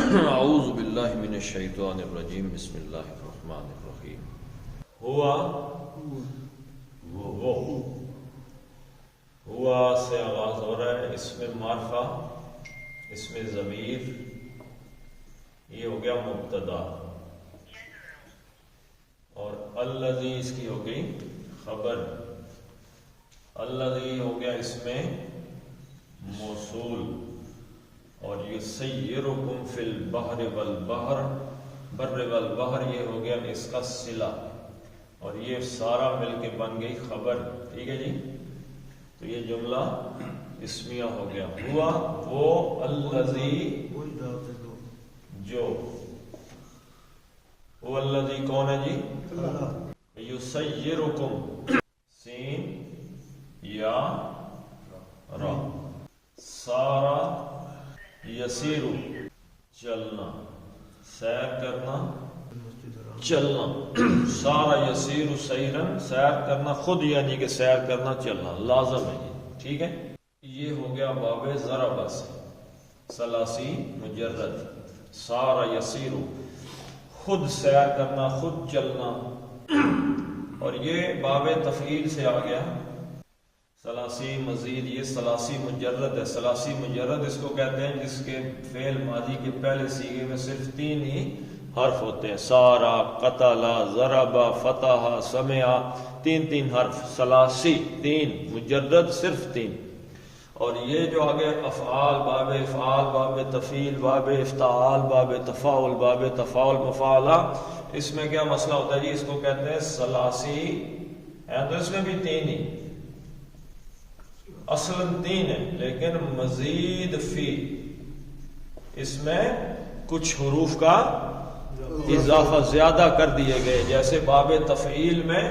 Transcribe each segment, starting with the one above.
اعوذ باللہ من الشیطان الرجیم بسم اللہ الرحمن الرحیم ہوا سے آغاز ہو رہا ہے، اس میں معرفہ، اس میں ضمیر، یہ ہو گیا مبتدا، اور الذی اس کی ہو گئی خبر، الذی ہو گیا اس میں موصول، اور یسیرکم فی البحر والبحر، بر والبحر یہ ہو گیا اس کا صلہ، اور یہ سارا مل کے بن گئی خبر. ٹھیک ہے جی، تو یہ جملہ اسمیہ ہو گیا. ہوا وہ الذی جو، وہ الذی کون ہے جی؟ یسیرکم، سین یا را، سارا یسیرو چلنا، سیر کرنا چلنا، سارا یسیرو سیرن سیر کرنا، خود یعنی کہ سیر کرنا چلنا لازم ہے یہ. ٹھیک ہے، یہ ہو گیا باب ضرب سے ثلاثی مجرد، سارا یسیرو خود سیر کرنا، خود چلنا، اور یہ باب تفعیل سے آ گیا ثلاثی مزید، یہ ثلاثی مجرد ہے. ثلاثی مجرد اس کو کہتے ہیں جس کے فعل ماضی کے پہلے صیغے میں صرف 3 ہی حرف ہوتے ہیں، سارا، قتلا، ضربا، فتح، سمعا، 3 حرف، ثلاثی 3، مجرد صرف 3. اور یہ جو آگے افعال، باب تفعیل، باب افتعال، باب تفاعل، باب تفاعل مفاعلہ، اس میں کیا مسئلہ ہوتا ہے جی؟ اس کو کہتے ہیں ثلاثی ہے، تو اس میں بھی 3 ہی، اصلاً 3 ہے، لیکن مزید فی، اس میں کچھ حروف کا اضافہ زیادہ کر دیے گئے، جیسے باب تفعیل میں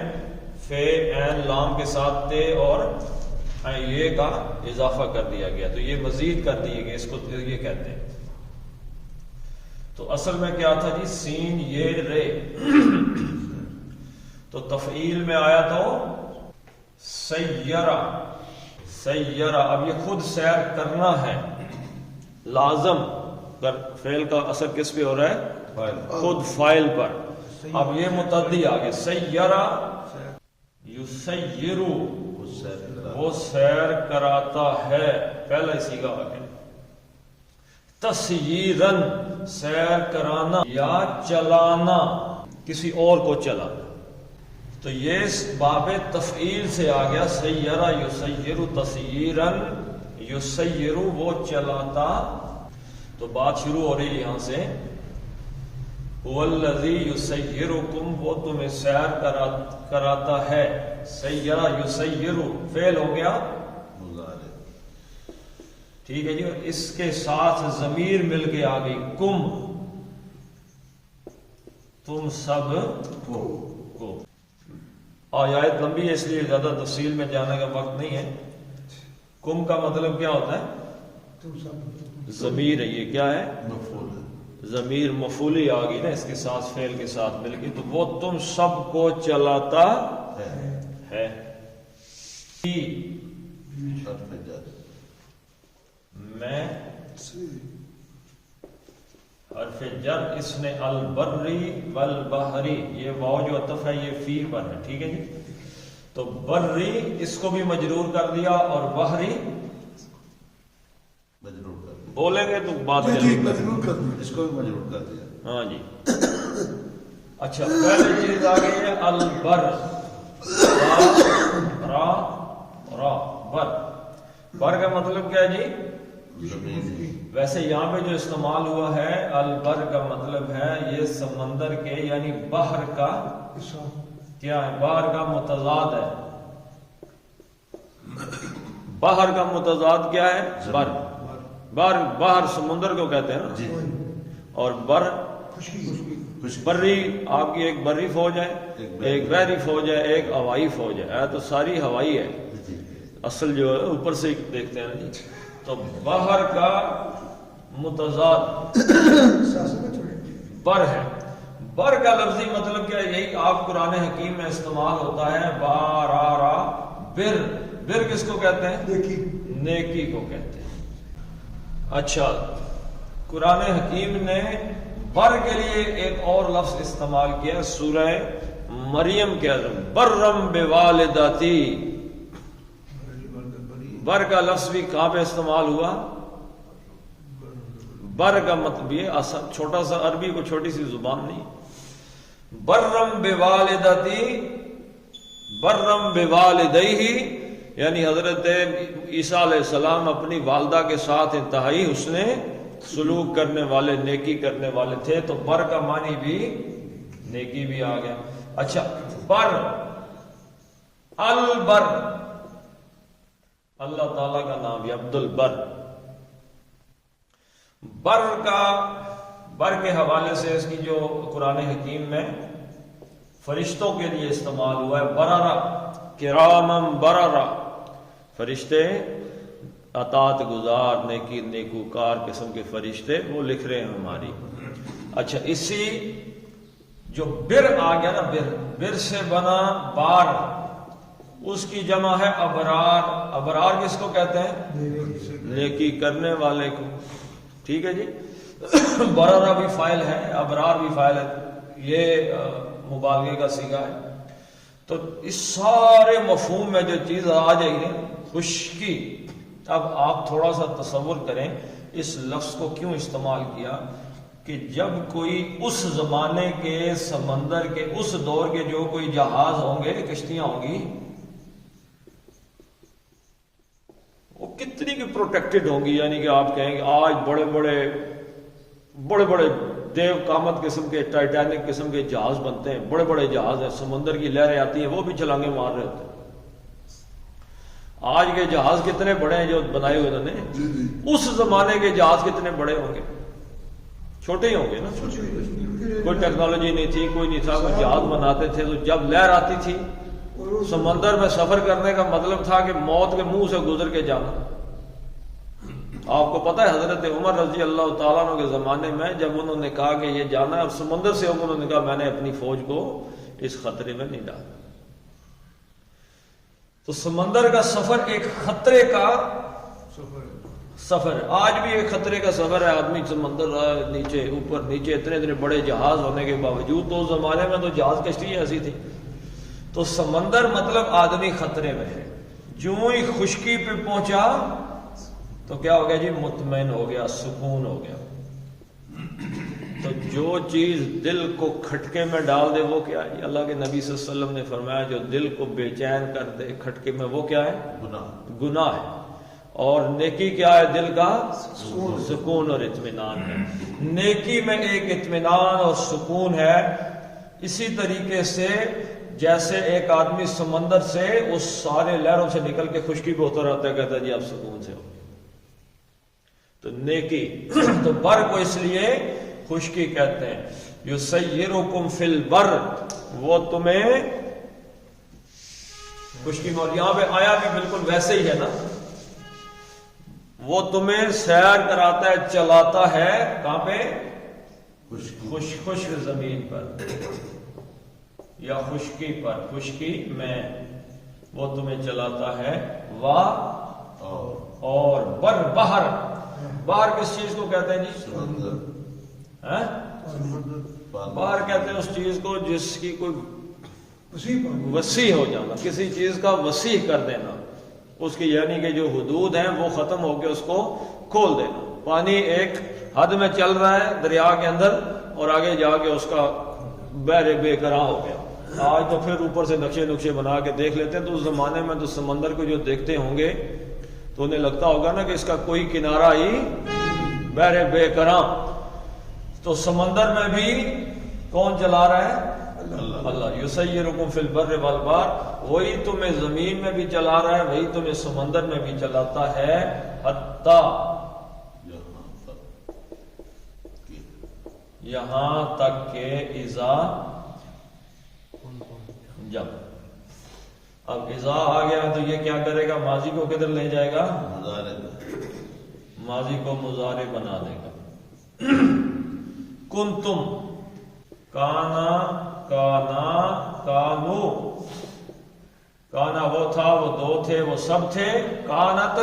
فے، عین، لام کے ساتھ تے اور یہ کا اضافہ کر دیا گیا، تو یہ مزید کر دیے گئے، اس کو یہ کہتے ہیں. تو اصل میں کیا تھا جی؟ سین یہ رے، تو تفعیل میں آیا تو سیرہ، سیرہ، اب یہ خود سیر کرنا ہے، لازم فعل کا اثر کس پہ ہو رہا ہے؟ خود فاعل پر. اب یہ متعدی آگے، سیرہ یسیرو، وہ سیر کراتا ہے، پہلا اسی کا آگے. تسییرن، سیر کرانا یا چلانا، کسی اور کو چلانا، تو یہ باب تفعیل سے آ گیا. سیرہ یسیرو تسییرن، یسیرو وہ چلاتا. تو بات شروع ہو رہی یہاں سے، والذی یسیرکم، وہ تمہیں سیر کراتا ہے. سیرہ یسیرو فعل ہو گیا، ٹھیک ہے جی، اور اس کے ساتھ ضمیر مل کے آ گئی کم، تم سب کو. آیت لمبی ہے اس لیے زیادہ تفصیل میں جانے کا وقت نہیں ہے. کم کا مطلب کیا ہوتا ہے؟ ضمیر ہے، یہ کیا ہے؟ ضمیر مفعولی آ گئی نا اس کے ساتھ، فعل کے ساتھ مل گئی، تو وہ تم سب کو چلاتا ہے. میں حرف جر، اس نے البری والبحری، یہ واو جو عطف ہے یہ فی پر ہے. ٹھیک ہے جی، تو بری اس کو بھی مجرور کر دیا، اور بحری بولیں گے تو بات اس کو بھی مجرور کر دیا. ہاں جی. اچھا، پہلی چیز آ گئی ہے البر، را بر. بر کا مطلب کیا ہے جی؟ ویسے یہاں پہ جو استعمال ہوا ہے البر کا مطلب ہے یہ سمندر کے، یعنی بحر کا کیا ہے؟ بحر کا متضاد ہے. بحر کا متضاد کیا ہے؟ بر. بحر سمندر کو کہتے ہیں نا، اور بر بری، آپ کی ایک بری فوج ہے، ایک بحری فوج ہے، ایک ہوائی فوج ہے، تو ساری ہوائی ہے اصل جو ہے، اوپر سے دیکھتے ہیں جی. تو بحر کا متضاد بر ہے. بر کا لفظی مطلب کیا ہے؟ یہی آپ قرآن حکیم میں استعمال ہوتا ہے، بارارا بر. بر کس کو کہتے ہیں؟ نیکی کو کہتے ہیں. اچھا، قرآن حکیم نے بر کے لیے ایک اور لفظ استعمال کیا سورہ مریم کے اندر، برم بوالدتی۔ بر کا لفظ بھی کہاں پہ استعمال ہوا؟ بر کا مطلب یہ چھوٹا سا عربی کو چھوٹی سی زبان نہیں، برم بوالدتی، برم بوالدیہ، یعنی حضرت عیسیٰ علیہ السلام اپنی والدہ کے ساتھ انتہائی حسن سلوک کرنے والے، نیکی کرنے والے تھے، تو بر کا معنی بھی نیکی بھی آ گیا۔ اچھا، بر، البر، اللہ تعالیٰ کا نام ہے عبد البر۔ بر کے حوالے سے اس کی جو قرآن حکیم میں فرشتوں کے لیے استعمال ہوا ہے، بررا، کرامم بررا، فرشتے اطاعت گزار، نیکوکار قسم کے فرشتے، وہ لکھ رہے ہیں ہماری۔ اچھا، اسی جو بر آ گیا نا، بر سے بنا بار، اس کی جمع ہے ابرار۔ ابرار کس کو کہتے ہیں؟ نیکی کرنے والے کو، ٹھیک ہے جی۔ بررا بھی فاعل ہے، ابرار بھی فاعل ہے، یہ مبالغے کا صیغہ ہے۔ تو اس سارے مفہوم میں جو چیز آ جائے گی، خشکی، اب آپ تھوڑا سا تصور کریں اس لفظ کو کیوں استعمال کیا، کہ جب کوئی اس زمانے کے سمندر کے اس دور کے جو کوئی جہاز ہوں گے، کشتیاں ہوں گی، وہ کتنی کی پروٹیکٹڈ ہوں گی، یعنی کہ آپ کہیں گے آج بڑے بڑے دیو کامت قسم کے، ٹائٹینک قسم کے جہاز بنتے ہیں، بڑے بڑے جہاز ہیں، سمندر کی لہریں آتی ہیں، وہ بھی چھلانگیں مار رہے ہوتے ہیں۔ آج کے جہاز کتنے بڑے ہیں جو بنائے ہوئے انہوں نے، اس زمانے کے جہاز کتنے بڑے ہوں گے؟ چھوٹے ہی ہوں گے نا، کوئی ٹیکنالوجی نہیں تھی، کوئی نہیں تھا، کوئی جہاز بناتے تھے، تو جب لہر آتی تھی سمندر میں سفر کرنے کا مطلب تھا کہ موت کے منہ سے گزر کے جانا۔ آپ کو پتہ ہے حضرت عمر رضی اللہ تعالیٰ عنہ کے زمانے میں جب انہوں نے کہا کہ یہ جانا ہے، اور سمندر سے انہوں نے کہا میں نے اپنی فوج کو اس خطرے میں نہیں ڈالا۔ تو سمندر کا سفر ایک خطرے کا سفر ہے، آج بھی ایک خطرے کا سفر ہے۔ آدمی سمندر نیچے اوپر نیچے، اتنے بڑے جہاز ہونے کے باوجود، تو اس زمانے میں تو جہاز کشتی ایسی تھی۔ تو سمندر مطلب آدمی خطرے میں ہے۔ جو ہی خشکی پہ پہنچا تو کیا ہو گیا جی؟ مطمئن ہو گیا، سکون ہو گیا۔ تو جو چیز دل کو کھٹکے میں ڈال دے وہ کیا ہے؟ اللہ کے نبی صلی اللہ علیہ وسلم نے فرمایا جو دل کو بے چین کر دے کھٹکے میں، وہ کیا ہے؟ گناہ ہے۔ اور نیکی کیا ہے؟ دل کا سکون اور اطمینان ہے۔ نیکی میں ایک اطمینان اور سکون ہے۔ اسی طریقے سے جیسے ایک آدمی سمندر سے اس سارے لہروں سے نکل کے خشکی پہ اتر آتا ہے، کہتا ہے جی آپ سکون سے ہو۔ تو نیکی، تو بر کو اس لیے خشکی کہتے ہیں۔ یسیرکم فی البر، وہ تمہیں خشکی میں، اور یہاں پہ آیا بھی بالکل ویسے ہی ہے نا، وہ تمہیں سیر کراتا ہے، چلاتا ہے، کہاں پہ؟ خشک زمین پر یا خشکی پر، خشکی میں وہ تمہیں چلاتا ہے۔ واہ اور بر، باہر، باہر کس چیز کو کہتے ہیں جی؟ باہر کہتے ہیں اس چیز کو جس کی کوئی وسیع ہو جانا، کسی چیز کا وسیع کر دینا، اس کی یعنی کہ جو حدود ہیں وہ ختم ہو کے اس کو کھول دینا۔ پانی ایک حد میں چل رہا ہے دریا کے اندر، اور آگے جا کے اس کا بحر بے قرار ہو گیا۔ آج تو پھر اوپر سے نقشے بنا کے دیکھ لیتے ہیں، تو اس زمانے میں تو سمندر کو جو دیکھتے ہوں گے تو انہیں لگتا ہوگا نا کہ اس کا کوئی کنارہ ہی بحر بے قرار۔ تو سمندر میں بھی کون چلا رہا ہے؟ اللہ۔ یسیرکم فی البر والبحر، وہی تمہیں زمین میں بھی چلا رہا ہے، وہی تمہیں سمندر میں بھی چلاتا ہے، حتی یہاں تک کہ اذا، جب، اب اذا آ گیا تو یہ کیا کرے گا؟ ماضی کو کدھر لے جائے گا؟ ماضی کو مضارع بنا دے گا۔ کنتم، کانا، کانا، کانو، کانا وہ تھا، وہ دو تھے، وہ سب تھے، کانت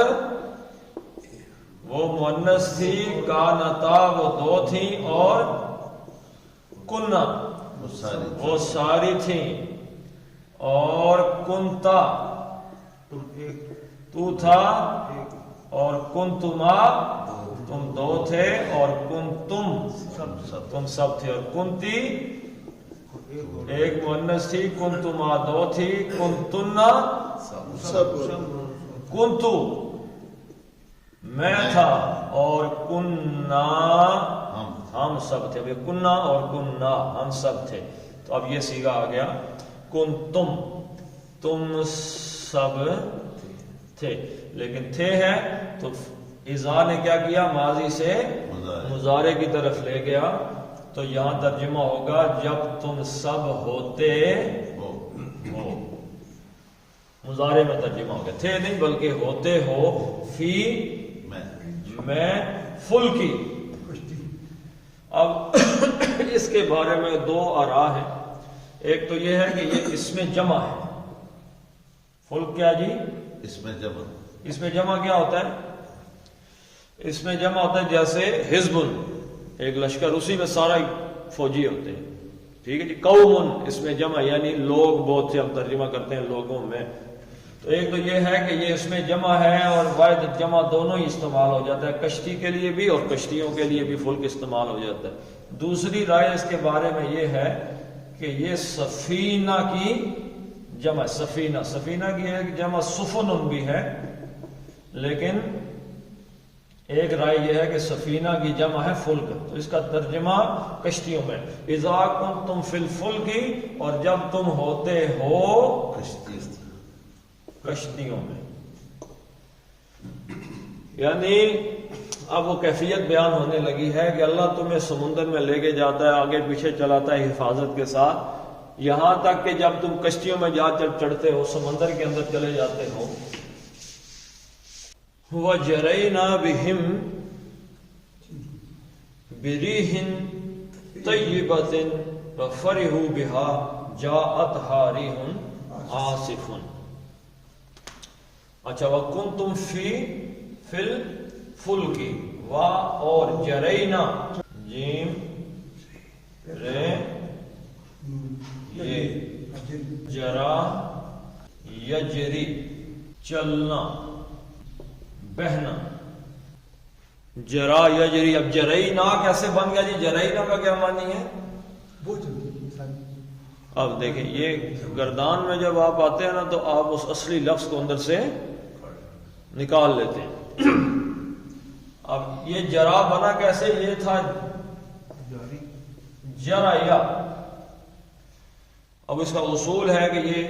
وہ مؤنث تھی، کانتا وہ دو تھیں، اور کننا وہ ساری تھیں، اور کنتا تو تھا، اور کنتما تم دو تھے، اور کنتم تم سب تھے، اور کنتی ایک مؤنث تھی، کنتما دو تھی، کنتنا کنتو میں تھا، اور کننا ہم سب تھے. اب یہ کننا اور کننا ہم سب تھے. تو اب یہ صیغہ آ گیا کنتم تم سب تھے، لیکن تھے ہے تو اذا نے کیا کیا، ماضی سے مضارع کی طرف لے گیا. تو یہاں ترجمہ ہوگا جب تم سب ہوتے ہو. مضارع میں ترجمہ ہو گیا، تھے نہیں بلکہ ہوتے ہو، فی میں فل کی. اب اس کے بارے میں دو آراء ہیں. ایک تو یہ ہے کہ یہ اس میں جمع ہے. فل کیا جی؟ اس میں جمع. اس میں جمع کیا ہوتا ہے؟ اس میں جمع ہوتا ہے جیسے حزب ایک لشکر، اسی میں سارا فوجی ہوتے ہیں. ٹھیک ہے جی. قوم اس میں جمع یعنی لوگ بہت سے، ہم ترجمہ کرتے ہیں لوگوں میں. تو ایک تو یہ ہے کہ یہ اس میں جمع ہے، اور واحد جمع دونوں ہی استعمال ہو جاتا ہے، کشتی کے لیے بھی اور کشتیوں کے لیے بھی فلک استعمال ہو جاتا ہے. دوسری رائے اس کے بارے میں یہ ہے کہ یہ سفینہ کی جمع، سفینہ کی ایک جمع سفن بھی ہے، لیکن ایک رائے یہ ہے کہ سفینہ کی جمع ہے فلک. تو اس کا ترجمہ کشتیوں میں، اذا کنتم فی الفلک، اور جب تم ہوتے ہو کشتیوں میں. یعنی اب وہ کیفیت بیان ہونے لگی ہے کہ اللہ تمہیں سمندر میں لے کے جاتا ہے، آگے پیچھے چلاتا ہے حفاظت کے ساتھ، یہاں تک کہ جب تم کشتیوں میں جا چڑھتے ہو، سمندر کے اندر چلے جاتے ہو. وَجَرَيْنَا بِهِمْ بِرِيحٍ طَيِّبَةٍ وَفَرِحُوا بِهَا جَاءَتْهَا رِيحٌ عَاصِفٌ. اچھا، وَكُنْتُمْ فِي الْفُلْكِ وا اور جرینا، جیم رے یہ جرا یجری چلنا بہنا، جرا یجری. اب جرینا کیسے بن گیا جی؟ جرینا کا کیا معنی ہے؟ اب دیکھیں یہ گردان میں جب آپ آتے ہیں نا تو آپ اس اصلی لفظ کو اندر سے نکال لیتے ہیں. اب یہ جرا بنا کیسے؟ یہ تھا جرایا. اب اس کا اصول ہے کہ یہ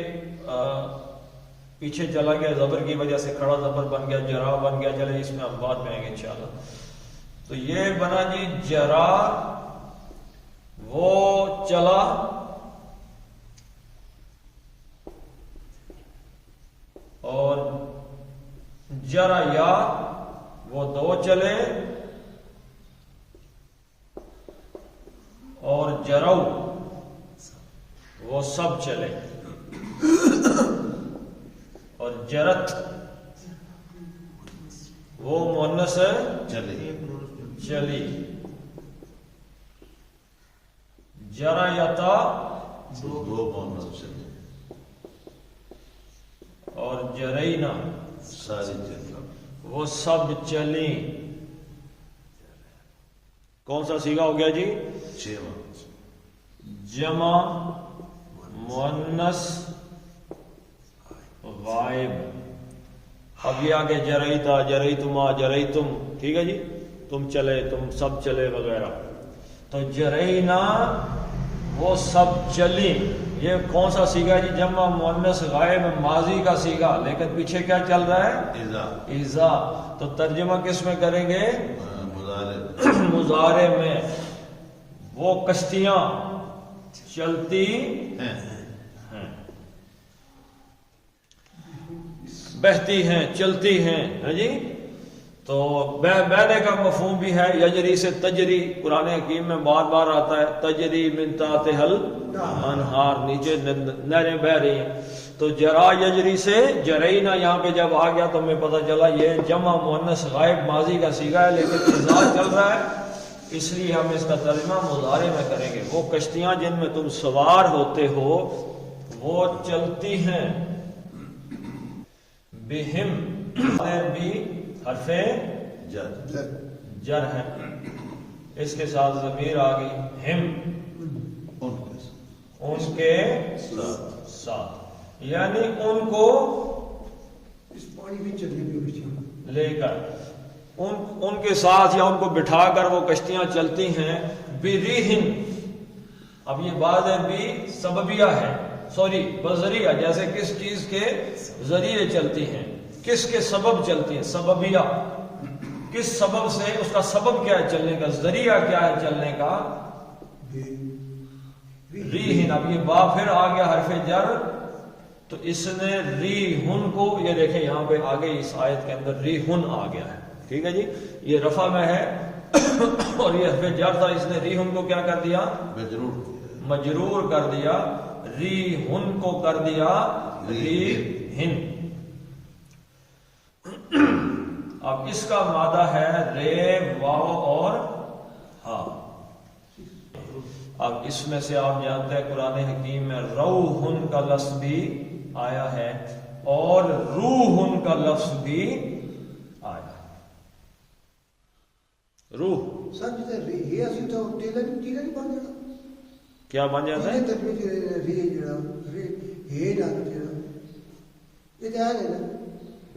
پیچھے چلا گیا، زبر کی وجہ سے کھڑا زبر بن گیا، جرا بن گیا. چلے اس میں ہم بعد میں آئیں گے انشاءاللہ. تو یہ بنا جی جرا، وہ چلا، اور جرا یا وہ دو چلے، اور جرو وہ سب چلے، اور جرت وہ مؤنث ہے چلی. جرایتا دو مؤنث چلے، اور جرینا ساری چلے، وہ سب چلی. کون سا صیغہ ہو گیا جی؟ جمع مؤنث غائب. اب یہ آگے جریتا، جریتما، جریتم، ٹھیک ہے جی، تم چلے، تم سب چلے وغیرہ. تو جرینا وہ سب چلی، یہ کون سا صیغہ جی؟ جمع مؤنث غائب ماضی کا صیغہ، لیکن پیچھے کیا چل رہا ہے؟ اذا. تو ترجمہ کس میں کریں گے؟ مضارع میں. وہ کشتیاں چلتی ہیں، بہتی ہیں، چلتی ہیں. جی تو بینے کا مفہوم بھی ہے، یجری سے تجری، قرآن حکیم میں بار بار آتا ہے تجری من تحتہا الانہار، نیچے نہریں بہہ رہی ہیں. تو جرا یجری سے جرینا یہاں پہ جب آ گیا تو ہمیں پتہ چلا یہ جمع مؤنث غائب ماضی کا صیغہ ہے، لیکن اضافہ چل رہا ہے، اس لیے ہم اس کا ترجمہ مضارع میں کریں گے. وہ کشتیاں جن میں تم سوار ہوتے ہو وہ چلتی ہیں، بہم بھی حرف جد جر ہے، اس کے ساتھ ضمیر آ گئی ہم، ان کے ساتھ، یعنی ان کو اس پانی میں چلنے بھی ہوئی لے کر، ان کے ساتھ یا ان کو بٹھا کر وہ کشتیاں چلتی ہیں. بریہن، اب یہ بات ہے بھی سببیہ ہے، بذریعہ، جیسے کس چیز کے ذریعے چلتی ہیں، کس کے سبب چلتی ہیں، سببیہ، کس سبب سے، اس کا سبب کیا ہے چلنے کا، ذریعہ کیا ہے چلنے کا. ریہن، اب یہ با پھر آ گیا حرف جر، تو اس نے ریہن کو، یہ دیکھیں یہاں پہ آگے اس آیت کے اندر ریہن آ گیا ہے، ٹھیک ہے جی، یہ رفع میں ہے اور یہ حرف جر تھا، اس نے ریہن کو کیا کر دیا، مجرور کر دیا، ریہن کو کر دیا ریہن. اب اس کا مادہ ہے رے، واو اور ہا. اب اس میں سے آپ جانتے ہیں قرآن حکیم میں روحن کا لفظ بھی آیا ہے اور روحن کا لفظ بھی آیا ہے. روح سر جیسے یہ اسی تو ٹیلر نہیں بن جاتا، کیا بن جاتا ہے،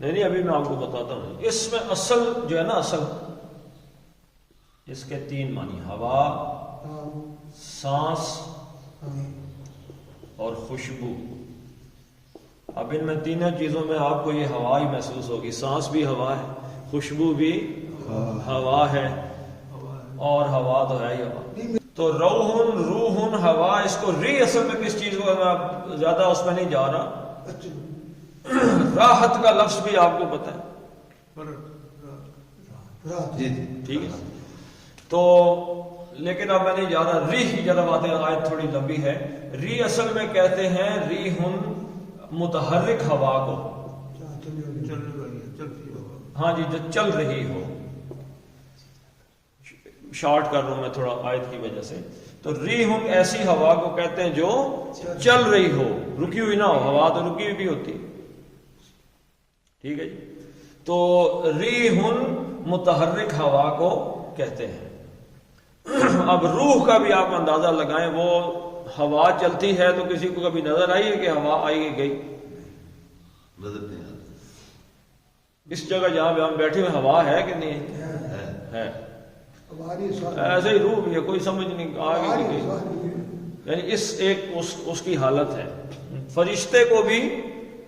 نہیں ابھی میں آپ کو بتاتا ہوں. اس میں اصل جو ہے نا، اصل اس کے 3 معنی، ہوا، سانس اور خوشبو. اب ان میں تینوں چیزوں میں آپ کو یہ ہوا ہی محسوس ہوگی، سانس بھی ہوا ہے، خوشبو بھی ہوا ہے، اور ہوا تو ہے ہی ہوا. تو روحن، روحن، ہوا، اس کو ری اصل میں کس چیز کو، میں زیادہ اس میں نہیں جا رہا. راحت کا لفظ بھی آپ کو پتہ ہے، ٹھیک ہے. تو لیکن اب میں نہیں جا رہا. ری کی جب آتے ہیں، آیت تھوڑی لمبی ہے. ری اصل میں کہتے ہیں ریحن متحرک ہوا کو، ہاں جی، جو چل رہی ہو. شارٹ کر رہا ہوں میں تھوڑا آیت کی وجہ سے. تو ریحن ایسی ہوا کو کہتے ہیں جو چل رہی ہو، رکی ہوئی نہ ہو. ہوا تو رکی ہوئی بھی ہوتی ہے، ٹھیک ہے جی. تو ریحن متحرک ہوا کو کہتے ہیں. اب روح کا بھی آپ اندازہ لگائیں، وہ ہوا چلتی ہے تو کسی کو کبھی نظر آئی ہے کہ ہوا آئی گئی؟ نظر نہیں آتا. اس جگہ جہاں پہ ہم بیٹھے ہوئے ہوا ہے کہ نہیں ہے؟ ایسے ہی روح بھی ہے، کوئی سمجھ نہیں آگے کی گئی، یعنی اس کی حالت ہے. فرشتے کو بھی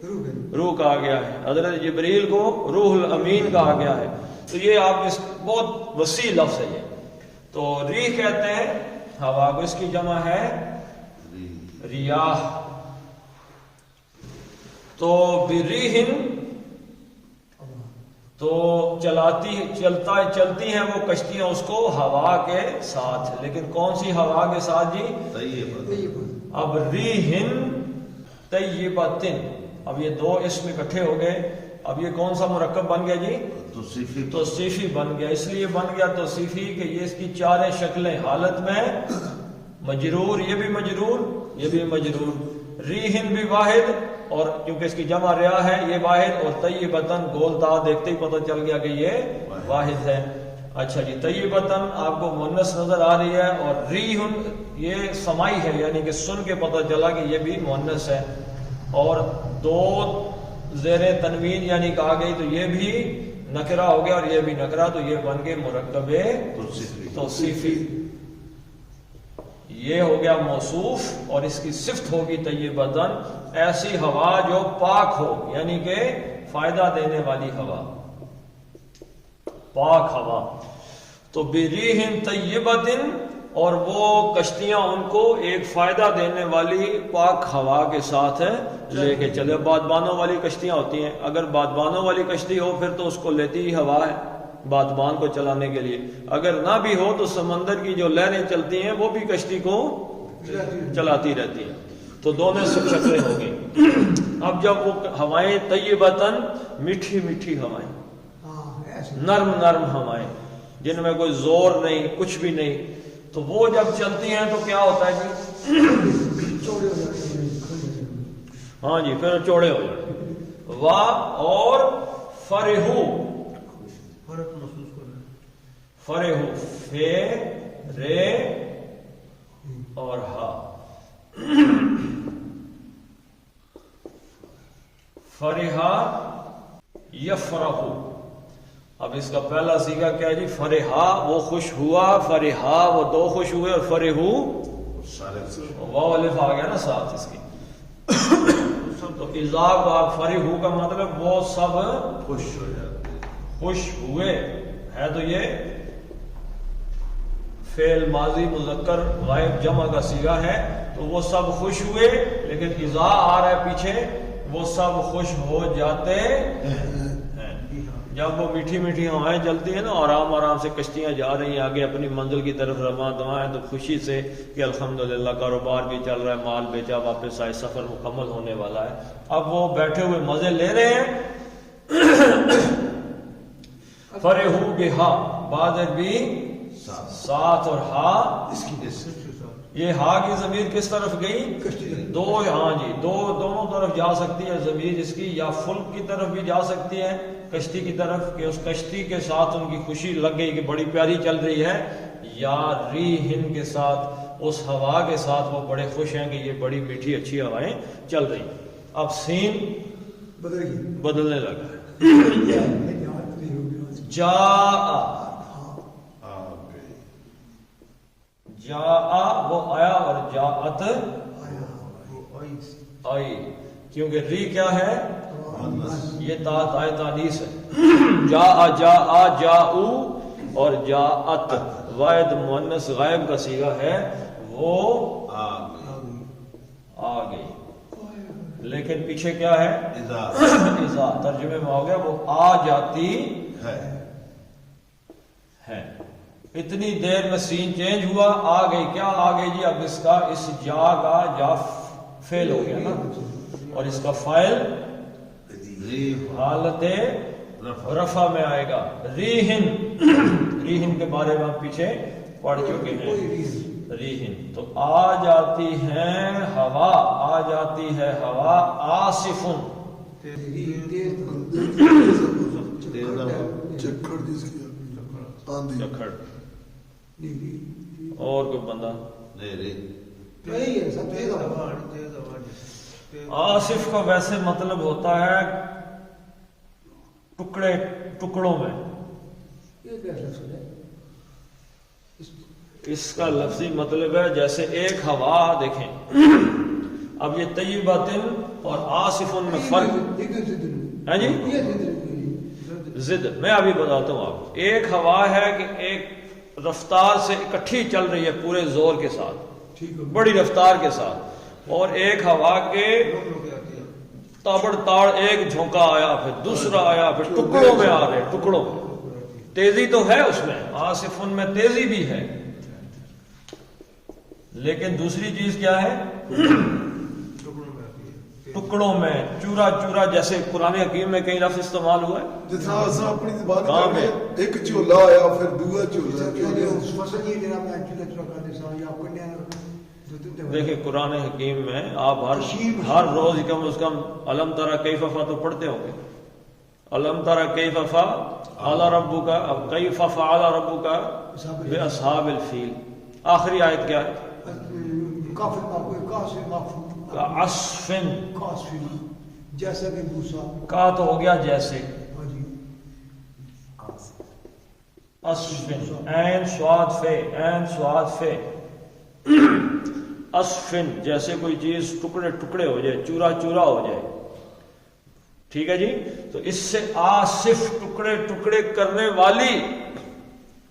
روح کہا گیا ہے، حضرت جبریل کو روح الامین کہا گیا ہے. تو یہ آپ اس بہت وسیع لفظ ہے یہ. تو ریح کہتے ہیں ہوا کو، اس کی جمع ہے ریاح. تو بریحن، تو چلتی ہیں وہ کشتیاں اس کو ہوا کے ساتھ، لیکن کون سی ہوا کے ساتھ جی؟ اب ریحن طیبتن، اب یہ 2 اسم اکٹھے ہو گئے. اب یہ کون سا مرکب بن گیا جی؟ توصیفی بن گیا. اس لیے بن گیا توصیفی کہ یہ اس کی 4 شکلیں، حالت میں مجرور، یہ بھی مجرور، یہ بھی مجرور. ریحن بھی واحد، اور کیونکہ اس کی جمع ریا ہے یہ واحد، اور طیبتن گولتا دیکھتے ہی پتہ چل گیا کہ یہ واحد ہے. اچھا جی، طیبتن آپ کو مؤنث نظر آ رہی ہے، اور ریحن یہ سمائی ہے، یعنی کہ سن کے پتہ چلا کہ یہ بھی مؤنث ہے. اور 2 زیر تنوین یعنی کہا گئی تو یہ بھی نکرہ ہو گیا اور یہ بھی نکرہ، تو یہ بن گئے مرکب توصیفی. یہ ہو گیا موصوف، اور اس کی صفت ہوگی طیبتن، ایسی ہوا جو پاک ہو، یعنی کہ فائدہ دینے والی ہوا، پاک ہوا. تو بریحن طیبتن، اور وہ کشتیاں ان کو ایک فائدہ دینے والی پاک ہوا کے ساتھ لے کے چلے. بادبانوں والی کشتیاں ہوتی ہیں، اگر بادبانوں والی کشتی ہو پھر تو اس کو لیتی ہی ہوا ہے، بادبان کو چلانے کے لیے. اگر نہ بھی ہو تو سمندر کی جو لہریں چلتی ہیں وہ بھی کشتی کو چلاتی رہتی ہیں. تو دونوں شکلیں ہو گئی. اب جب وہ ہوائیں طیبتاً میٹھی میٹھی ہوائیں, ہاں ایسے نرم نرم ہوائیں جن میں کوئی زور نہیں کچھ بھی نہیں, تو وہ جب چلتی ہیں تو کیا ہوتا ہے جی؟ چوڑے ہو جاتے ہیں. ہاں جی, پھر چوڑے ہو جاتے ہیں. واہ اور فرحو, فرق محسوس کر رہے ہیں. فرحو فے رے اور ہا. فرحا یفرحو. اب اس کا پہلا سیگا کیا ہے جی؟ فرحا وہ خوش ہوا, فرحا وہ دو خوش ہوئے, اور فرحو سارے واو الف آ گیا نا ساتھ اس کی. تو اذا آپ فرحو کا مطلب وہ سب خوش ہو جاتے ہیں. خوش ہوئے ہے, تو یہ فعل ماضی مذکر غائب جمع کا صیغہ ہے. تو وہ سب خوش ہوئے, لیکن اذا آ رہا ہے پیچھے, وہ سب خوش ہو جاتے ہیں. جب وہ میٹھی میٹھی ہوائیں چلتی ہیں نا, آرام آرام سے کشتیاں جا رہی ہیں آگے اپنی منزل کی طرف رواں دواں ہیں, تو خوشی سے کہ الحمدللہ کاروبار بھی چل رہا ہے, مال بیچا واپس آئے, سفر مکمل ہونے والا ہے. اب وہ بیٹھے ہوئے مزے لے رہے ہیں. فرحو بہا, بعد بھی ساتھ اور ہا, اس کی یہ ہا کی ضمیر کس طرف گئی؟ کشتی جائے. دو, ہاں جی, دونوں طرف جا سکتی ہے ضمیر اس کی, یا فلک کی طرف بھی جا سکتی ہے, کشتی کی طرف, کہ اس کشتی کے ساتھ ان کی خوشی لگ گئی کہ بڑی پیاری چل رہی ہے, یا ریحن کے ساتھ اس ہوا کے ساتھ وہ بڑے خوش ہیں کہ یہ بڑی میٹھی اچھی ہوائیں چل رہی. اب سین بدل گئی. بدلنے لگا ہے. جا جا وہ آیا, اور جاءت آئی, کیونکہ ری کیا ہے؟ یہ تائے تانیث ہے. جا جا جاؤ اور جاءت واحد مؤنث غائب کا صیغہ ہے, وہ آ گئی. لیکن پیچھے کیا ہے؟ اذا ترجمے میں ہو گیا وہ آ جاتی ہے. اتنی دیر میں سین چینج ہوا, آ گئی. کیا آ گئی جی؟ اب اس کا اس جا کا جا فعل ہو گیا نا, اور اس کا فاعل حالت رفع میں آئے گا. ریحن, ریحن کے بارے میں آپ پیچھے پڑھ چکے ہیں. ریحن تو آ جاتی ہے ہوا, آ جاتی ہے ہوا. آصفن چکھڑ. اور کوئی بندہ آصف کا ویسے مطلب ہوتا ہے ٹکڑے ٹکڑوں میں. اس کا لفظی مطلب ہے جیسے ایک ہوا, دیکھیں اب یہ طیباتن اور آصفن میں فرق ہے جی. ضد میں ابھی بتاتا ہوں آپ. ایک ہوا ہے کہ ایک رفتار سے اکٹھی چل رہی ہے پورے زور کے ساتھ, بڑی رفتار کے ساتھ, اور ایک ہوا کے تابڑ تاڑ ایک جھونکا آیا, پھر دوسرا آیا, پھر ٹکڑوں میں آ رہے, ٹکڑوں میں. تیزی تو ہے اس میں, آصفن میں تیزی بھی ہے, لیکن دوسری چیز کیا ہے؟ ٹکڑوں میں, چورا چورا, جیسے قرآن حکیم میں کئی لفظ استعمال ہوا ہے. جتنا اپنی زبان میں ایک چولا آیا پھر دوسرا چولا. دیکھیں قرآن حکیم میں آپ ہر روز کم از کم علم ترى کیف فعل تو پڑھتے ہوں گے. علم ترى کیف فعل ربک, اب کیف فعل ربک باصحاب الفیل. آخری آیت کیا ہے؟ عصفن, جیسا کہ موسیٰ کا تو ہو گیا جیسے. عصفن, عین صاد فے, عین صاد فے. عصفن جیسے کوئی چیز ٹکڑے ٹکڑے ہو جائے, چورا چورا ہو جائے. ٹھیک ہے جی. تو اس سے آصف ٹکڑے ٹکڑے کرنے والی.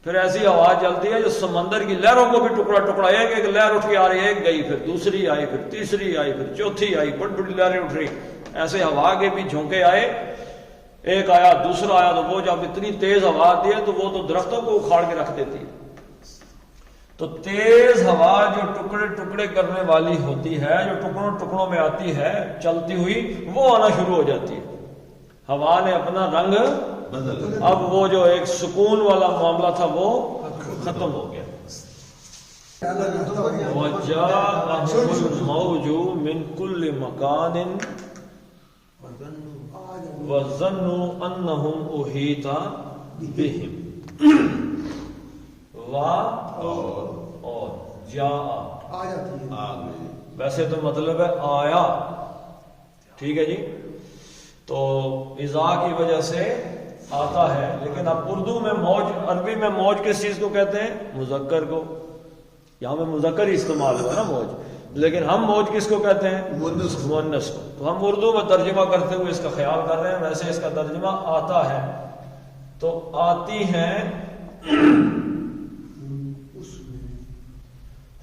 پھر ایسی ہوا چلتی ہے جو سمندر کی لہروں کو بھی ٹکڑا ٹکڑا, ایک ایک لہر اٹھ کے آ رہی ہے, ایک گئی, پھر دوسری آئی, پھر تیسری آئی, پھر چوتھی آئی, بڑی بڑی لہریں اٹھ رہی. ایسے ہوا کے بھی جھونکے آئے. ایک آیا دوسرا آیا تو وہ جب اتنی تیز ہوا آتی ہے تو وہ تو درختوں کو اکھاڑ کے رکھ دیتی ہے. تو تیز ہوا جو ٹکڑے ٹکڑے کرنے والی ہوتی ہے، جو ٹکڑوں ٹکڑوں میں آتی ہے چلتی ہوئی، وہ آنا شروع ہو جاتی ہے. ہوا نے اپنا رنگ بدل اب وہ جو ایک سکون والا معاملہ تھا وہ ختم ہو گیا. وَجَاءَهُمُ الْمَوْجُ مِنْ كُلِّ مَكَانٍ وَظَنُّوا أَنَّهُمْ أُحِيطَ بِهِمْ. اور جاء آ جاتی ہے. آگے ویسے تو مطلب ہے آیا، ٹھیک ہے جی. تو اذا کی وجہ سے آتا ہے، لیکن اب اردو میں موج، عربی میں موج کس چیز کو کہتے ہیں؟ مذکر کو. یہاں میں مذکر ہی استعمال ہوا نا موج، لیکن ہم موج کس کو کہتے ہیں؟ مؤنث کو. تو ہم اردو میں ترجمہ کرتے ہوئے اس کا خیال کر رہے ہیں. ویسے اس کا ترجمہ آتا ہے. تو آتی ہیں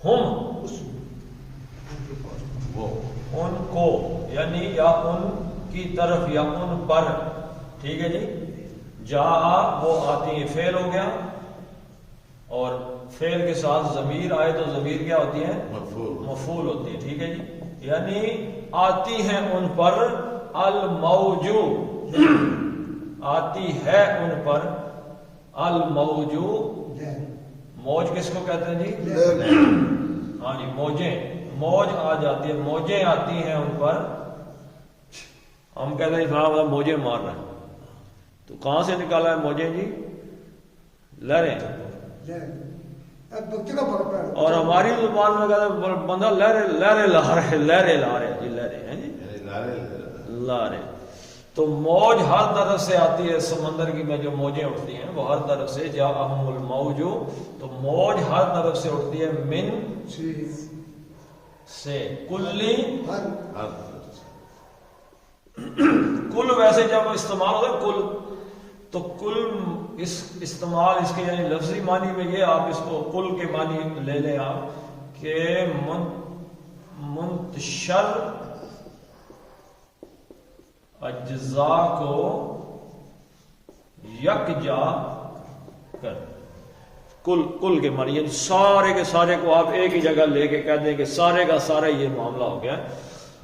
ہم وہ ان کو، یعنی یا ان کی طرف یا ان پر، ٹھیک ہے جی. جا وہ آتی ہے، فعل ہو گیا، اور فعل کے ساتھ ضمیر آئے تو ضمیر کیا ہوتی ہے؟ مفعول ہوتی ہے، ٹھیک ہے جی. یعنی آتی ہیں ان پر الموجو، آتی ہے ان پر الموجو. موج کس کو کہتے ہیں جی؟ ہاں جی، موجیں. موج آ جاتی ہے، موجیں آتی ہیں ان پر. ہم کہتے ہیں فلاں موجیں مار رہے ہیں، تو کہاں سے نکالا ہے موجیں جی؟ لہریں. اور ہماری زبان میں کہتے ہیں بندہ لہریں لہریں لا رہے، لہریں لا رہے جی، لہریں ہیں جی، لا رہے. تو موج ہر طرف سے آتی ہے. سمندر کی میں جو موجیں اٹھتی ہیں وہ ہر طرف سے. جاءہم الموج، تو موج ہر طرف سے اٹھتی ہے. من سے، کلی، کل ویسے جب استعمال ہوتا ہے کل، تو کل اس استعمال اس کے یعنی لفظی معنی میں یہ، آپ اس کو کل کے معنی لے لیں آپ کہ منتشر اجزاء کو یکجا کر. کل کے معنی یعنی سارے کے سارے کو آپ ایک ہی جگہ لے کے کہہ دیں کہ سارے کا سارا یہ معاملہ ہو گیا.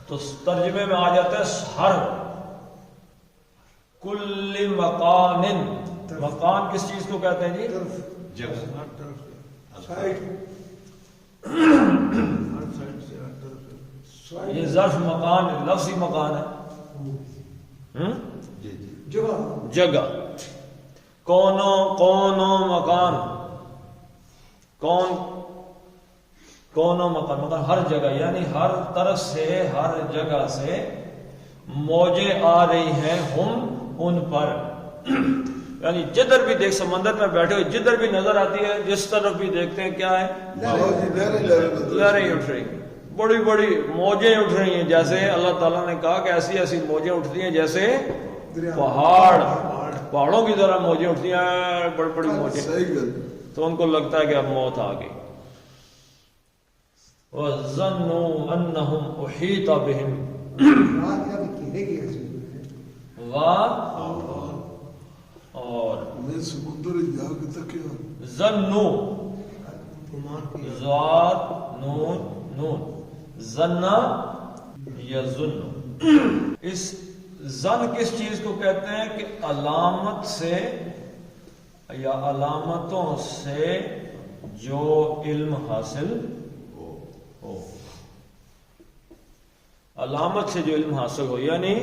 تو ترجمے میں آ جاتا ہے ہر، کل مکان. مکان کس چیز کو کہتے ہیں جی؟ یہ ظرف مکان لفظی مکان ہے، جگہ. کونو مکان، کونو مکان مطلب ہر جگہ، یعنی ہر طرف سے، ہر جگہ سے موجیں آ رہی ہیں ہم ان پر. یعنی جدھر بھی دیکھ، سمندر میں بیٹھے ہوئے جدھر بھی نظر آتی ہے، جس طرف بھی دیکھتے ہیں کیا ہے؟ لہریں اٹھ رہی ہیں، بڑی بڑی موجیں اٹھ رہی ہیں. جیسے اللہ تعالیٰ نے کہا کہ ایسی ایسی موجیں اٹھتی ہیں جیسے پہاڑوں کی طرح موجیں اٹھتی ہیں، بڑی بڑی موجیں. تو ان کو لگتا ہے کہ اب موت آ گئی. وَظَنُّوا أَنَّهُمْ أُحِيطَ بِهِمْ اور ظنوا، ذات نون ظنّا یظن. اس ظن کس چیز کو کہتے ہیں کہ علامت سے یا علامتوں سے جو علم حاصل ہو، علامت سے جو علم حاصل ہو، یعنی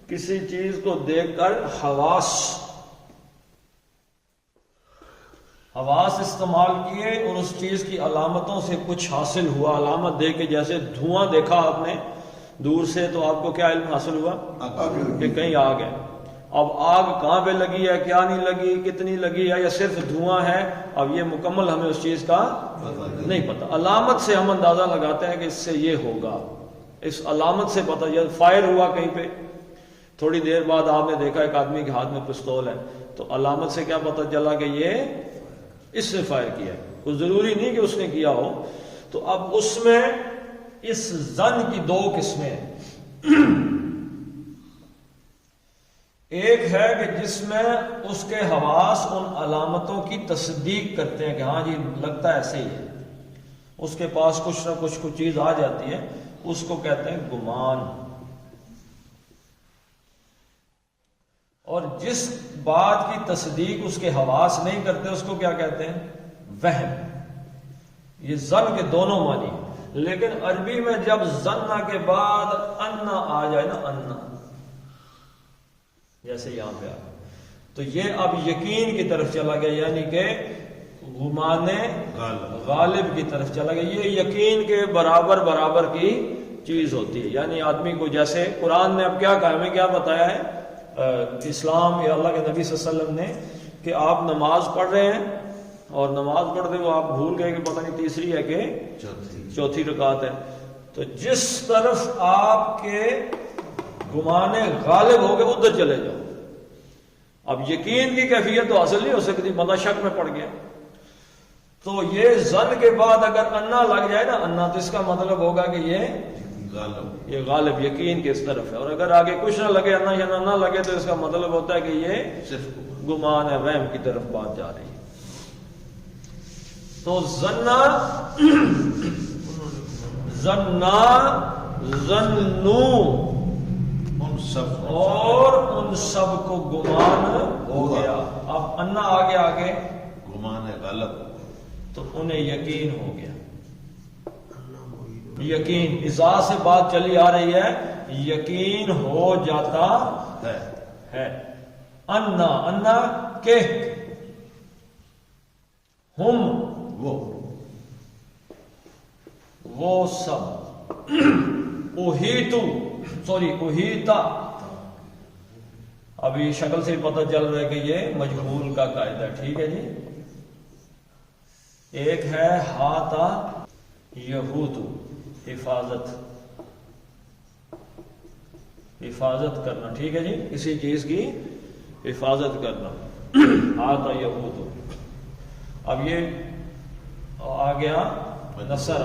کسی چیز کو دیکھ کر حواس استعمال کیے اور اس چیز کی علامتوں سے کچھ حاصل ہوا. علامت دیکھ کے، جیسے دھواں دیکھا آپ نے دور سے تو آپ کو کیا علم حاصل ہوا کہ کہیں آگ ہے. اب آگ کہاں پہ لگی ہے، کیا نہیں لگی، کتنی لگی ہے، یا صرف دھواں ہے، اب یہ مکمل ہمیں اس چیز کا نہیں پتا. علامت سے ہم اندازہ لگاتے ہیں کہ اس سے یہ ہوگا، اس علامت سے پتہ. یا فائر ہوا کہیں پہ، تھوڑی دیر بعد آپ نے دیکھا ایک آدمی کے ہاتھ میں پستول ہے، تو علامت سے کیا پتہ چلا کہ یہ اس سے فائر کیا ہے. کوئی ضروری نہیں کہ اس نے کیا ہو. تو اب اس میں اس ظن کی دو قسمیں ہیں. ایک ہے کہ جس میں اس کے حواس ان علامتوں کی تصدیق کرتے ہیں کہ ہاں جی لگتا ہے ایسے ہی ہے، اس کے پاس کچھ نہ کچھ چیز آ جاتی ہے، اس کو کہتے ہیں گمان۔ اور جس بات کی تصدیق اس کے حواس نہیں کرتے اس کو کیا کہتے ہیں؟ وہم۔ یہ ظن کے دونوں معنی ہیں، لیکن عربی میں جب ظن کے بعد انا آ جائے نا، انا جیسے یہاں پہ آ تو یہ اب یقین کی طرف چلا گیا، یعنی کہ گمان غالب کی طرف چلا گیا۔ یہ یقین کے برابر برابر کی چیز ہوتی ہے، یعنی آدمی کو جیسے قرآن نے اب کیا کہا، ہمیں کیا بتایا ہے اسلام یا اللہ کے نبی صلی اللہ علیہ وسلم نے کہ آپ نماز پڑھ رہے ہیں اور نماز پڑھتے وہ آپ بھول گئے کہ پتہ نہیں تیسری ہے کہ چوتھی رکعت ہے، تو جس طرف آپ کے گمان غالب ہو گئے ادھر چلے جاؤ۔ اب یقین کی کیفیت تو حاصل نہیں ہو سکتی، بندہ شک میں پڑ گیا، تو یہ ظن کے بعد اگر انا لگ جائے نا، انا، تو اس کا مطلب ہوگا کہ یہ غالب یقین کے اس طرف ہے، اور اگر آگے کچھ نہ لگے، انا یا نہ لگے، تو اس کا مطلب ہوتا ہے کہ یہ صرف گمان ہے، وہم کی طرف بات جا رہی ہے۔ تو ظنّا، ظنّو، ان سب اور ان سب کو گمان ہو گیا۔ اب انا آگے گمان غالب تو انہیں یقین ہو گیا۔ یقین اذا سے بات چلی آ رہی ہے، یقین ہو جاتا ہے۔ انا کہ ہم وہ سب، احیطا، ابھی شکل سے پتہ چل رہا ہے کہ یہ مجہول کا قاعدہ ہے، ٹھیک ہے جی۔ ایک ہے ہاتا یہوت، حفاظت کرنا، ٹھیک ہے جی، کسی چیز کی حفاظت کرنا، ہاتا یہوت۔ اب یہ آ گیا نصر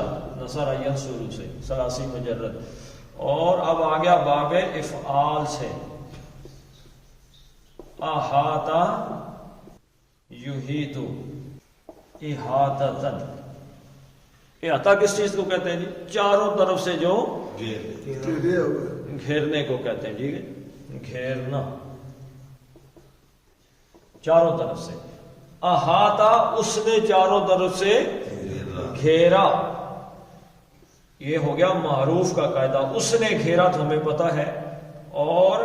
ینصر سے، ثلاثی مجرد، اور اب آ گیا باب افعال سے، احاطہ یحیط، احاطۃ۔ احاطہ کس چیز کو کہتے ہیں جی؟ چاروں طرف سے جو گھیرنے کو کہتے ہیں، ٹھیک ہے، گھیرنا چاروں طرف سے۔ احاطہ، اس نے چاروں طرف سے گھیرا، یہ ہو گیا معروف کا قاعدہ، اس نے گھیرا تو ہمیں پتہ ہے، اور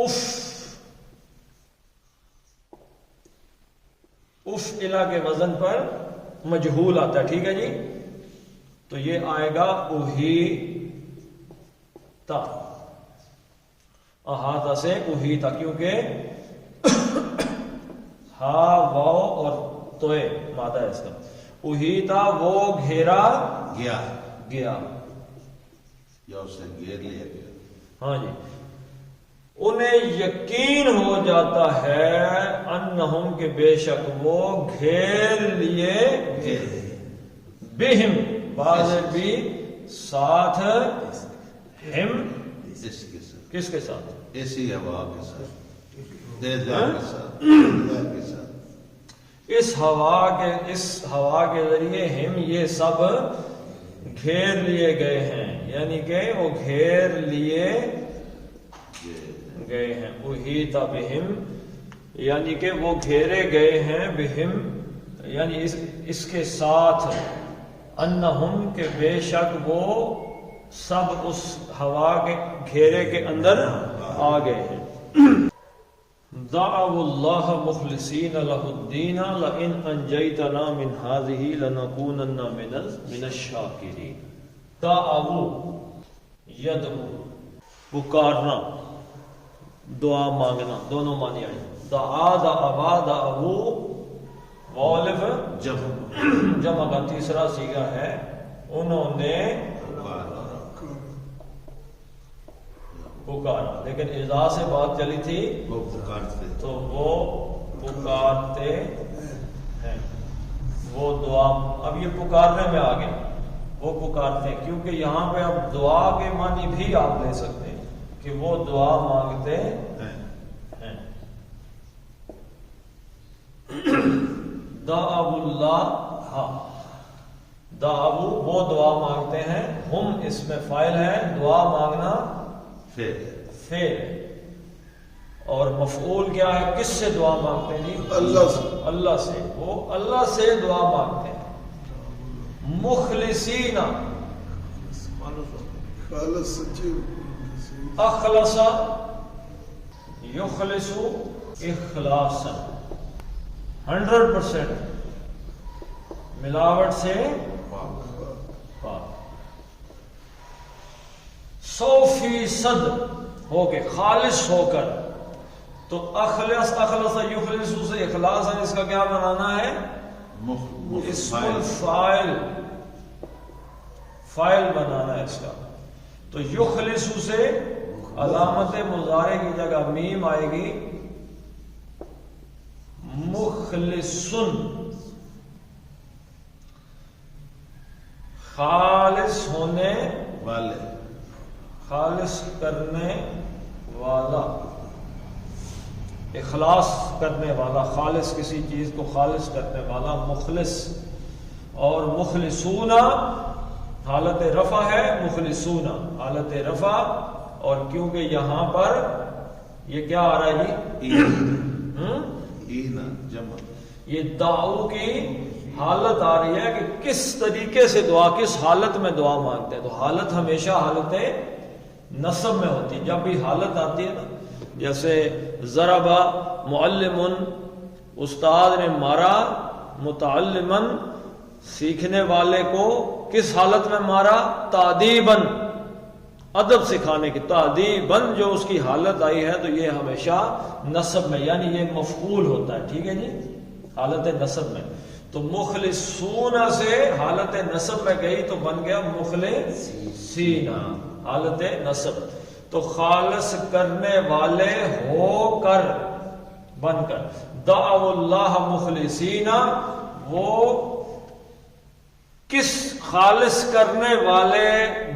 اف الہ کے وزن پر مجہول آتا ہے، ٹھیک ہے جی، تو یہ آئے گا احیطا، احاطہ سے احیطا، کیونکہ ہا واو اور توئے مادہ ہے اس کا۔ احیطا وہ گھیرا گیا، یا اسے گھیر لیا گیا، ہاں جی، انہیں یقین ہو جاتا ہے انہم کے بے شک وہ گھیر لیے بہم، بعض بھی ساتھ، ہم اس کے ساتھ، کس کے ساتھ؟ ایسی ہوا کے ساتھ، کے ساتھ، اس ہوا کے ذریعے ہم یہ سب گھیر لیے گئے ہیں، یعنی کہ وہ گھیر لیے گئے ہیں۔ احیط بہم، یعنی کہ وہ گھیرے گئے ہیں، بہم یعنی اس کے ساتھ، انہم کے بے شک وہ سب اس ہوا کے گھیرے کے اندر آ گئے ہیں۔ دعوا اللہ مخلصین لہ الدین لئن انجیتنا من ہذہ لنکونن من الشاکرین۔ دعوا یدعو، پکارنا، دعا مانگنا، دونوں معنی آئے۔ دعا دعوا دعو، غالب جمع کا تیسرا صیغہ ہے، انہوں نے پکارا، لیکن اذا سے بات چلی تھی وہ پکارتے، تو وہ پکارتے ہیں، وہ دعا، اب یہ پکارنے میں آ گیا، وہ پکارتے ہیں، کیونکہ یہاں پہ اب دعا کے معنی بھی آپ لے سکتے ہیں کہ وہ دعا مانگتے ہیں۔ دعو اللہ، دعو وہ دعا مانگتے ہیں، ہم اس میں فاعل ہے، دعا مانگنا فعل فعل، اور مفعول کیا ہے؟ کس سے دعا مانگتے ہیں جی؟ اللہ سے۔ اللہ سے، وہ اللہ سے دعا مانگتے ہیں۔ مخلصین، خالص سچے، اخلص یخلص اخلاصا، 100% ملاوٹ سے پاک، 100% ہو کے خالص ہو کر۔ تو اخلص یخلص سے اخلاص ہے، اس کا کیا بنانا ہے؟ اسم الفاعل، فاعل بنانا ہے اس کا۔ تو یخلص سے علامت مضارع کی جگہ میم آئے گی، مخلصن، خالص ہونے والے، خالص کرنے والا، اخلاص کرنے والا، خالص کسی چیز کو خالص کرنے والا مخلص۔ اور مخلصون حالت رفع ہے، مخلصون حالت رفع، اور کیونکہ یہاں پر یہ کیا آ رہا ہے جی؟ اینا جمع، یہ دعو کی حالت آ رہی ہے کہ کس طریقے سے دعا، کس حالت میں دعا مانگتے ہیں۔ تو حالت ہمیشہ حالت نصب میں ہوتی ہے۔ جب بھی حالت آتی ہے نا، جیسے ضرب معلم، استاد نے مارا، متعلمن سیکھنے والے کو کس حالت میں مارا؟ تادیباً، ادب سکھانے کی، تادیباً جو اس کی حالت آئی ہے تو یہ ہمیشہ نصب میں، یعنی یہ مفعول ہوتا ہے، ٹھیک ہے جی، حالت نصب میں۔ تو مخلصون سے حالت نصب میں گئی تو بن گیا مخلصین، حالت نصب۔ تو خالص کرنے والے ہو کر، بن کر، دعو اللہ مخلصین، وہ کس خالص کرنے والے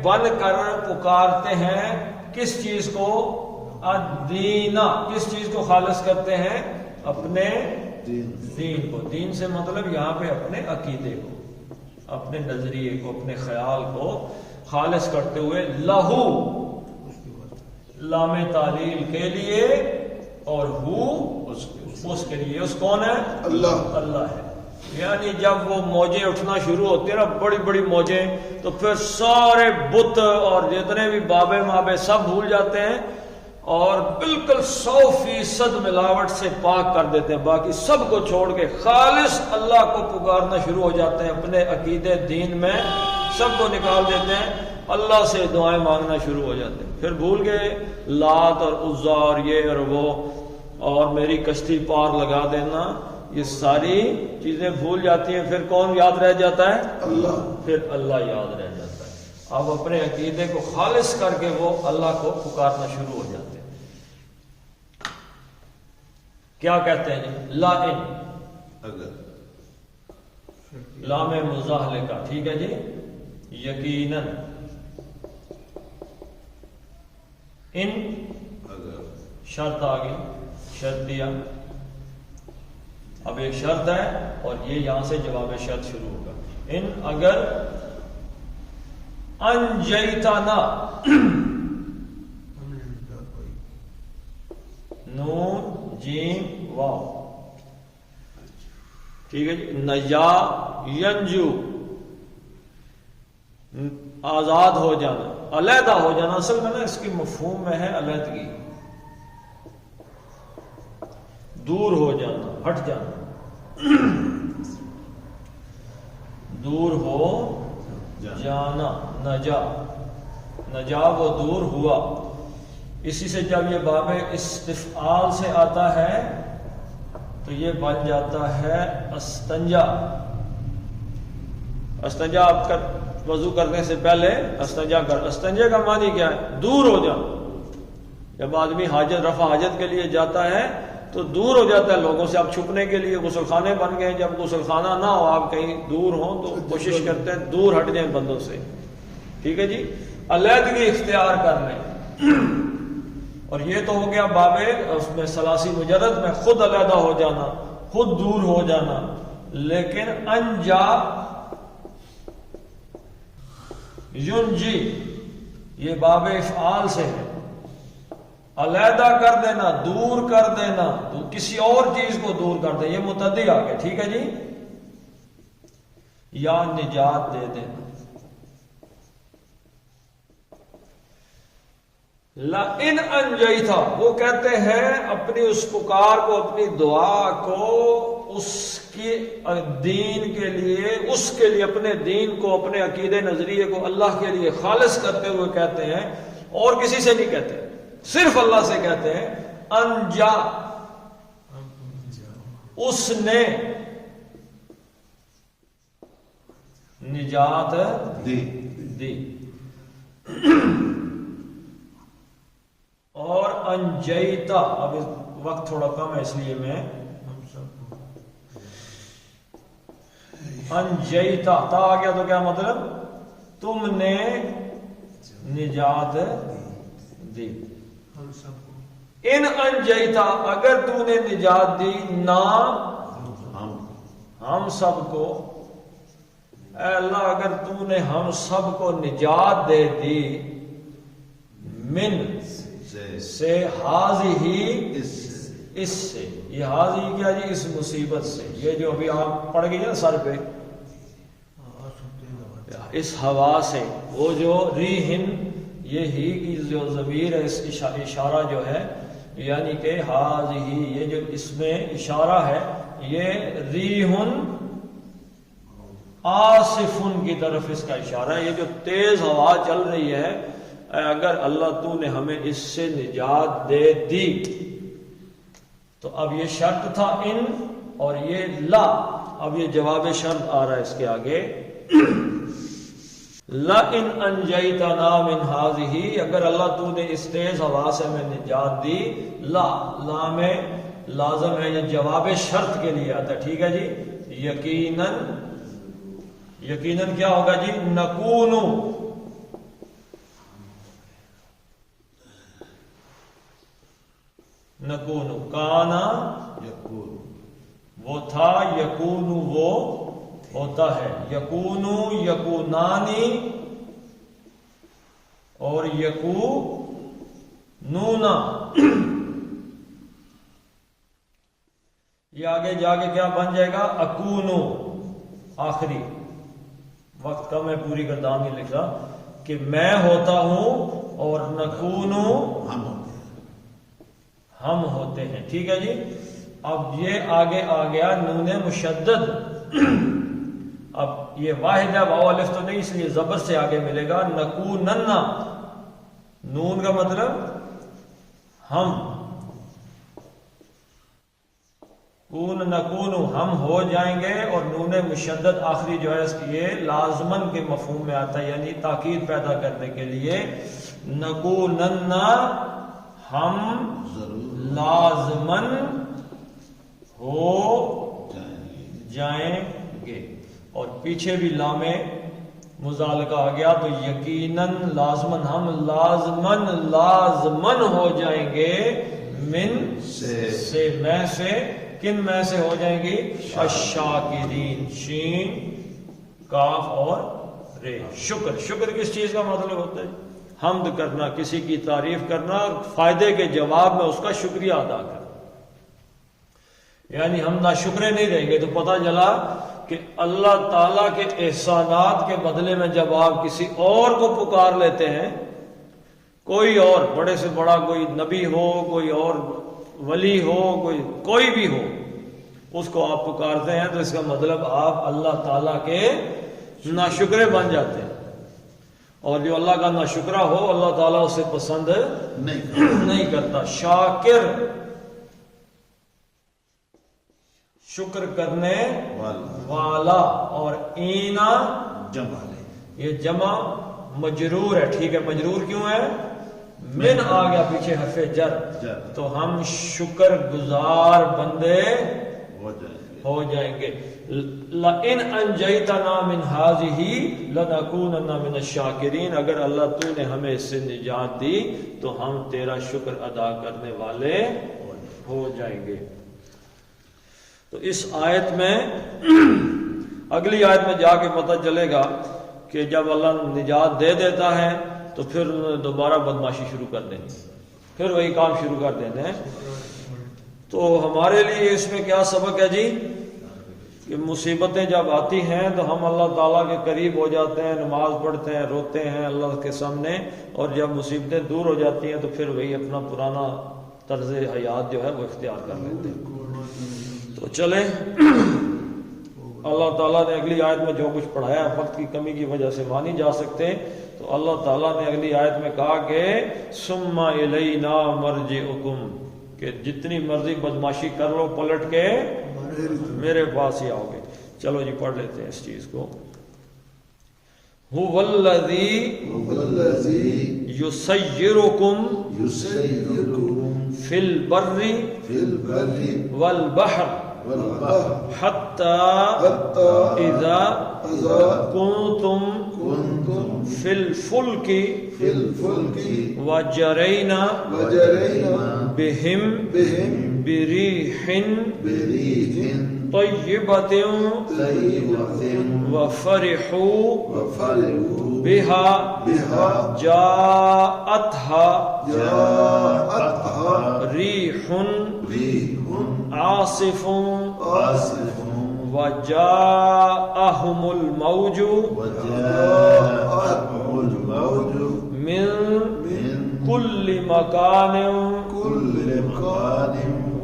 بن کر پکارتے ہیں کس چیز کو؟ الدین، کس چیز کو خالص کرتے ہیں؟ اپنے دین کو۔ دین سے مطلب یہاں پہ اپنے عقیدے کو، اپنے نظریے کو، اپنے خیال کو خالص کرتے ہوئے، لہو لام تعلیل کے لیے، اور ہو اس کے لیے۔ اس کون ہے؟ اللہ۔ اللہ ہے۔ یعنی جب وہ موجیں اٹھنا شروع ہوتی ہیں نا، بڑی بڑی موجیں، تو پھر سارے بت اور جتنے بھی بابے مابے سب بھول جاتے ہیں، اور بالکل 100% ملاوٹ سے پاک کر دیتے ہیں، باقی سب کو چھوڑ کے خالص اللہ کو پکارنا شروع ہو جاتے ہیں، اپنے عقیدے دین میں سب کو نکال دیتے ہیں، اللہ سے دعائیں مانگنا شروع ہو جاتے ہیں۔ پھر بھول گئے لات اور عزا اور یہ اور وہ، اور میری کشتی پار لگا دینا، یہ ساری چیزیں بھول جاتی ہیں۔ پھر کون یاد رہ جاتا ہے؟ اللہ۔ پھر اللہ یاد رہ جاتا ہے۔ اب اپنے عقیدے کو خالص کر کے وہ اللہ کو پکارنا شروع ہو جاتے ہیں۔ کیا کہتے ہیں جی؟ لائن، اگر، لام مزاحلہ کا، ٹھیک ہے جی، یقیناً، ان اگر، شرط آ گئی، شرط دیا، اب ایک شرط ہے اور یہ یہاں سے جواب شرط شروع ہوگا۔ ان اگر انجیتنا، نون جیم واو، ٹھیک ہے جی، نجا ینجو، آزاد ہو جانا، علیحدہ ہو جانا، اصل میں نا اس کی مفہوم میں ہے علیحدگی، دور ہو جانا، ہٹ جانا، دور ہو جانا، نجا، نجا وہ دور ہوا۔ اسی سے جب یہ باب استفعال سے آتا ہے تو یہ بن جاتا ہے استنجا۔ استنجا آپ کا وضو کرنے سے پہلے استنجا کر، استنجا کا معنی کیا ہے؟ دور ہو جانا۔ جب آدمی حاجت رفع حاجت کے لیے جاتا ہے تو دور ہو جاتا ہے لوگوں سے، آپ چھپنے کے لیے غسل خانے بن گئے، جب غسل خانہ نہ ہو، آپ کہیں دور ہوں تو کوشش کرتے ہیں دور ہٹ جائیں بندوں سے، ٹھیک ہے جی، علیحدگی اختیار کر لیں۔ اور یہ تو ہو گیا باب اس میں ثلاثی مجرد میں خود علیحدہ ہو جانا، خود دور ہو جانا، لیکن انجا ینجی یہ باب افعال سے ہے، علیحدہ کر دینا، دور کر دینا، تو کسی اور چیز کو دور کر دے، یہ متعدی آ گیا، ٹھیک ہے جی، یا نجات دے دینا۔ لَإِنْ أَنْجَيْتَ، وہ کہتے ہیں اپنی اس پکار کو، اپنی دعا کو اس کی دین کے لیے، اس کے لیے، اپنے دین کو، اپنے عقیدے نظریے کو اللہ کے لیے خالص کرتے ہوئے کہتے ہیں، اور کسی سے نہیں کہتے، صرف اللہ سے کہتے ہیں۔ انجا، اس نے نجات دی، اور انجیتا، اب وقت تھوڑا کم ہے اس لیے میں انجیتا، تا آ گیا تو کیا مطلب؟ تم نے نجات دی۔ ان انجیتا، اگر تو نے نجات دی، نا ہم سب کو، اے اللہ اگر تو نے ہم سب کو نجات دے دی، من سے، حاضی اس سے، یہ حاضی کیا جی؟ اس مصیبت سے، یہ جو ابھی آپ پڑ گئی نا سر پہ، اس ہوا سے، وہ جو ریحن، یہ ہی کی جو ضمیر ہے، اس اشارہ جو ہے، یعنی کہ حاضی، یہ جو اس میں اشارہ ہے، یہ ریحن آصفن کی طرف اس کا اشارہ ہے، یہ جو تیز ہوا چل رہی ہے، اگر اللہ تو نے ہمیں اس سے نجات دے دی، تو اب یہ شرط تھا ان، اور یہ لا، اب یہ جواب شرط آ رہا ہے اس کے آگے، لَإِنْ أَنْجَيْتَنَا مِنْ هَٰذِهِ، اگر اللہ تو نے اس تیز ہوا سے ہمیں نجات دی، لا میں لازم ہے، یہ جواب شرط کے لیے آتا ہے، ٹھیک ہے جی، یقیناً کیا ہوگا جی؟ نکونو، کانا وہ تھا، یکونو وہ ہوتا ہے، یکونو، یکونانی اور یکونونا، یہ آگے جا کے کیا بن جائے گا؟ اکونو، آخری وقت کم ہے، پوری گردان نہیں لکھ رہا، کہ میں ہوتا ہوں، اور نکونو ہم ہوتے ہیں، ٹھیک ہے جی۔ اب یہ آگے آ گیا نون مشدد، اب یہ واحد ہے، واو الف تو نہیں، اس لیے زبر سے آگے ملے گا، نکوننا، نون کا مطلب ہم، کون نکونو ہم ہو جائیں گے، اور نون مشدد آخری جو ہے اس کی یہ لازمن کے مفہوم میں آتا ہے، یعنی تاکید پیدا کرنے کے لیے، نکوننا ہم لازمن ہو جائیں گے، اور پیچھے بھی لام مزالقہ آ گیا، تو یقیناً لازمن، ہم لازمن ہو جائیں گے، من سے، میں سے، کن میں سے ہو جائیں گی؟ الشاکرین، شین، کاف اور رے، شکر کس چیز کا مطلب ہوتا ہے؟ حمد کرنا، کسی کی تعریف کرنا، فائدے کے جواب میں اس کا شکریہ ادا کرنا، یعنی ہم ناشکرے نہیں رہیں گے۔ تو پتہ چلا کہ اللہ تعالیٰ کے احسانات کے بدلے میں جب آپ کسی اور کو پکار لیتے ہیں، کوئی اور بڑے سے بڑا، کوئی نبی ہو، کوئی اور ولی ہو، کوئی بھی ہو، اس کو آپ پکارتے ہیں، تو اس کا مطلب آپ اللہ تعالیٰ کے ناشکرے بن جاتے ہیں، اور جو اللہ کا ناشکرہ ہو اللہ تعالیٰ اسے پسند نہیں کرتا۔ شاکر، شکر کرنے والا، اور اینا یہ جمع مجرور ہے، ٹھیک ہے، مجرور کیوں ہے؟ من آ گیا پیچھے حرف جر، تو ہم شکر گزار بندے ہو جائیں گے۔ لَإِنْ أَنْجَيْتَنَا مِنْ هَٰذِهِ لَنَكُونَنَّ مِنَ الشَّاكِرِينَ، اگر اللہ تو نے ہمیں اس سے نجات دی تو ہم تیرا شکر ادا کرنے والے ہو جائیں گے۔ تو اس آیت میں اگلی آیت میں جا کے پتہ چلے گا کہ جب اللہ نجات دے دیتا ہے تو پھر دوبارہ بدماشی شروع کر دینی، پھر وہی کام شروع کر دیتے ہیں۔ تو ہمارے لیے اس میں کیا سبق ہے جی کہ مصیبتیں جب آتی ہیں تو ہم اللہ تعالیٰ کے قریب ہو جاتے ہیں، نماز پڑھتے ہیں، روتے ہیں اللہ کے سامنے، اور جب مصیبتیں دور ہو جاتی ہیں تو پھر وہی اپنا پرانا طرز حیات جو ہے وہ اختیار کر لیتے ہیں۔ تو چلیں، اللہ تعالیٰ نے اگلی آیت میں جو کچھ پڑھایا وقت کی کمی کی وجہ سے مان نہیں جا سکتے، تو اللہ تعالیٰ نے اگلی آیت میں کہا کہ ثم الینا مرجعکم، کہ جتنی مرضی بدماشی کر لو پلٹ کے میرے پاس ہی آؤ گے۔ چلو جی پڑھ لیتے ہیں اس چیز کو۔ هو الذی یسیرکم فی البر والبحر حتی اذا کنتم فی الفلک وجرینا بہم بریح طیبۃ وفرحوا بها جاءتها ریح عاصف وجاءهم الموج من كل مكان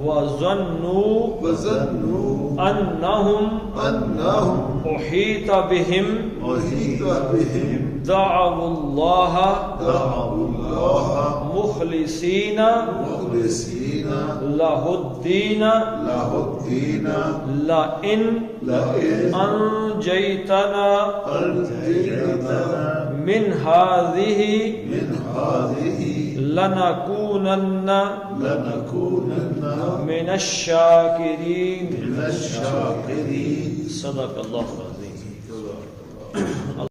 وظنوا أنهم أحيط بهم دعوا الله مخلصين له الدين لئن أنجيتنا من هذه لنكونن من الشاكرين۔ صدق اللہ العظیم۔